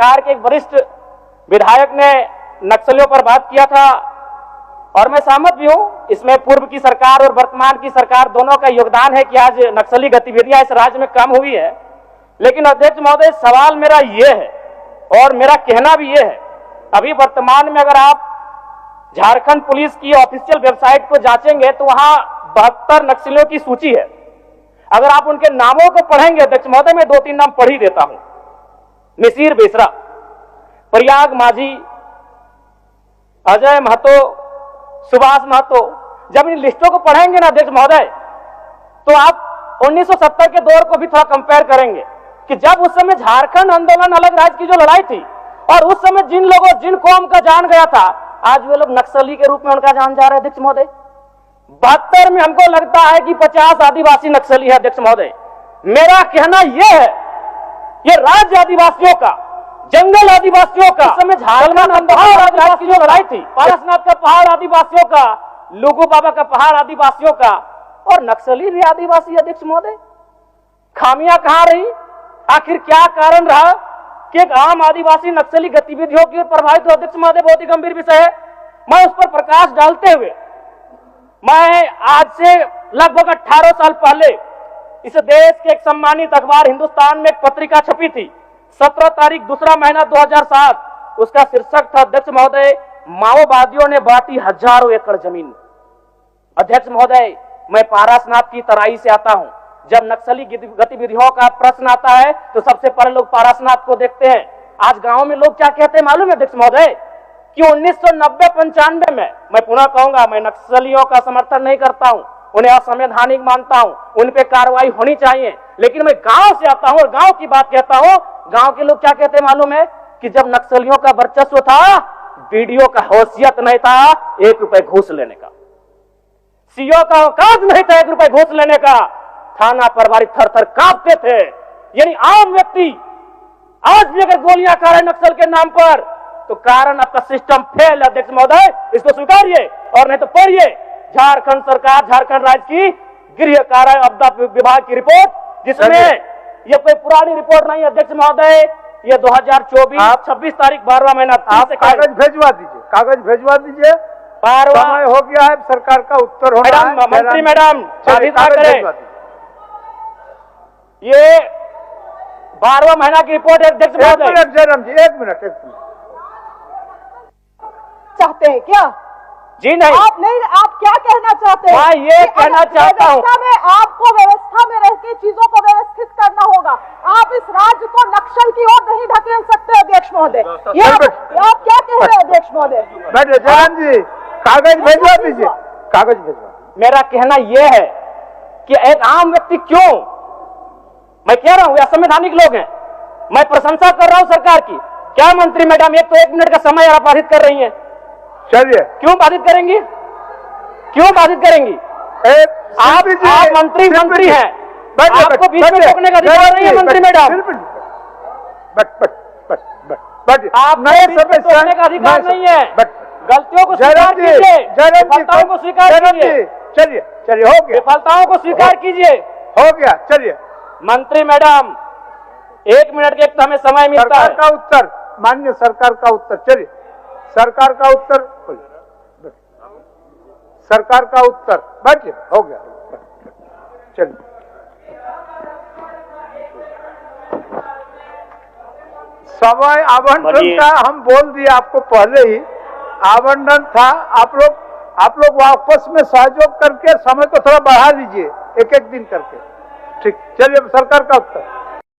सरकार के एक वरिष्ठ विधायक ने नक्सलियों पर बात किया था और मैं सहमत भी हूं। इसमें पूर्व की सरकार और वर्तमान की सरकार दोनों का योगदान है कि आज नक्सली गतिविधियां इस राज्य में कम हुई है। लेकिन अध्यक्ष महोदय, सवाल मेरा ये है और मेरा कहना भी ये है, अभी वर्तमान में अगर आप झारखंड पुलिस की ऑफिशियल वेबसाइट को जांचेंगे तो वहां 72 नक्सलियों की सूची है। अगर आप उनके नामों को पढ़ेंगे अध्यक्ष महोदय, मैं 2-3 नाम पढ़ ही देता हूं। मिसिर बेसरा, प्रयाग माझी, अजय महतो, सुभाष महतो। जब इन लिस्टों को पढ़ेंगे ना अध्यक्ष महोदय, तो आप 1970 के दौर को भी थोड़ा कंपेयर करेंगे कि जब उस समय झारखंड आंदोलन अलग राज्य की जो लड़ाई थी और उस समय जिन लोगों जिन कौम का जान गया था, आज वे लोग नक्सली के रूप में उनका जान जा रहे हैं अध्यक्ष महोदय। 72 में हमको लगता है कि 50 आदिवासी नक्सली है अध्यक्ष महोदय। मेरा कहना यह है, ये राज्य आदिवासियों का, जंगल आदिवासियों का, उस समय झारखंड आदिवासी की जो लड़ाई थी, पारसनाथ का पहाड़ आदिवासियों का, लुगू बाबा का पहाड़ आदिवासियों का, और नक्सली भी आदिवासी अध्यक्ष महोदय। खामियां कहां रही? आखिर क्या कारण रहा कि एक आम आदिवासी नक्सली गतिविधियों की ओर प्रभावित हो? अध्यक्ष महोदय, बहुत ही गंभीर विषय है। मैं उस पर प्रकाश डालते हुए, मैं आज से लगभग 18 साल पहले इस देश के एक सम्मानित अखबार हिंदुस्तान में एक पत्रिका छपी थी, 17 तारीख दूसरा महीना 2007। उसका शीर्षक था अध्यक्ष महोदय, माओवादियों ने बांटी हजारों एकड़ जमीन। अध्यक्ष महोदय, मैं पारसनाथ की तराई से आता हूं। जब नक्सली गतिविधियों का प्रश्न आता है तो सबसे पहले लोग पारसनाथ को देखते हैं। आज गांव में लोग क्या कहते हैं मालूम है अध्यक्ष महोदय, कि 1990-95 में, मैं पुनः कहूंगा, मैं नक्सलियों का समर्थन नहीं करता हूं, उन्हें असंवैधानिक मानता हूं, उन पे कार्रवाई होनी चाहिए, लेकिन मैं गांव से आता हूं और गांव की बात कहता हूं। गांव के लोग क्या कहते हैं मालूम है, कि जब नक्सलियों का वर्चस्व था, वीडियो का हैसियत नहीं था 1 रुपए घूस लेने का, सीओ का औकात नहीं था 1 रुपए घूस लेने का, थाना प्रभारी थर-थर कांपते थे। यानी आम व्यक्ति आज भी अगर गोलियां खा रहे नक्सल के नाम पर, तो कारण आपका सिस्टम फेल है अध्यक्ष महोदय, इसको स्वीकारिए और नहीं तो पढ़िए झारखंड सरकार, झारखंड राज्य की गृह कार्य आपदा विभाग की रिपोर्ट, जिसमें यह कोई पुरानी रिपोर्ट नहीं अध्यक्ष महोदय, ये 2024 26 तारीख 12वां महीना। आप कागज भिजवा दीजिए, कागज भिजवा दीजिए। समय हो गया है, सरकार का उत्तर होना है। मंत्री मैडम ये 12वां महीना की रिपोर्ट है अध्यक्ष महोदय। जयराम जी, एक मिनट चाहते हैं क्या? जी नहीं, आप क्या कहना चाहते हैं? मैं ये कहना चाहता हूँ, आपको व्यवस्था में रह के चीजों को व्यवस्थित करना होगा। आप इस राज्य को नक्सल की ओर नहीं ढकेल सकते अध्यक्ष महोदय। ये आप क्या कह रहे हैं अध्यक्ष महोदय? जयराम जी, कागज भिजवा दीजिए, कागज भिजवा। मेरा कहना यह है कि एक आम व्यक्ति क्यों, मैं कह रहा हूं ये असंवैधानिक लोग हैं, मैं प्रशंसा कर रहा हूं सरकार की। क्या मंत्री मैडम, एक तो 1 मिनट का समय आप बाधित कर रही हैं, चलिए। क्यों बाधित करेंगी? क्यों बाधित करेंगी? आप मंत्री हैं, आपको बीच में रोकने का अधिकार नहीं है मंत्री मैडम। आपको बीच में रोकने का अधिकार नहीं है। गलतियों को स्वीकार कीजिए, विफलताओं को स्वीकार कीजिए। चलिए चलिए, हो गया। विफलताओं को स्वीकार कीजिए, हो गया। चलिए मंत्री मैडम, 1 मिनट के हमें समय मिलता है। सरकार का उत्तर, माननीय सरकार का उत्तर। चलिए, सरकार का उत्तर, सरकार का उत्तर। बैठिए, हो गया। चलिए, समय आवंटन का हम बोल दिए आपको, पहले ही आवंटन था। आप लोग वापस में सहयोग करके समय को थोड़ा बढ़ा दीजिए, 1-1 दिन करके। ठीक, चलिए, सरकार का उत्तर।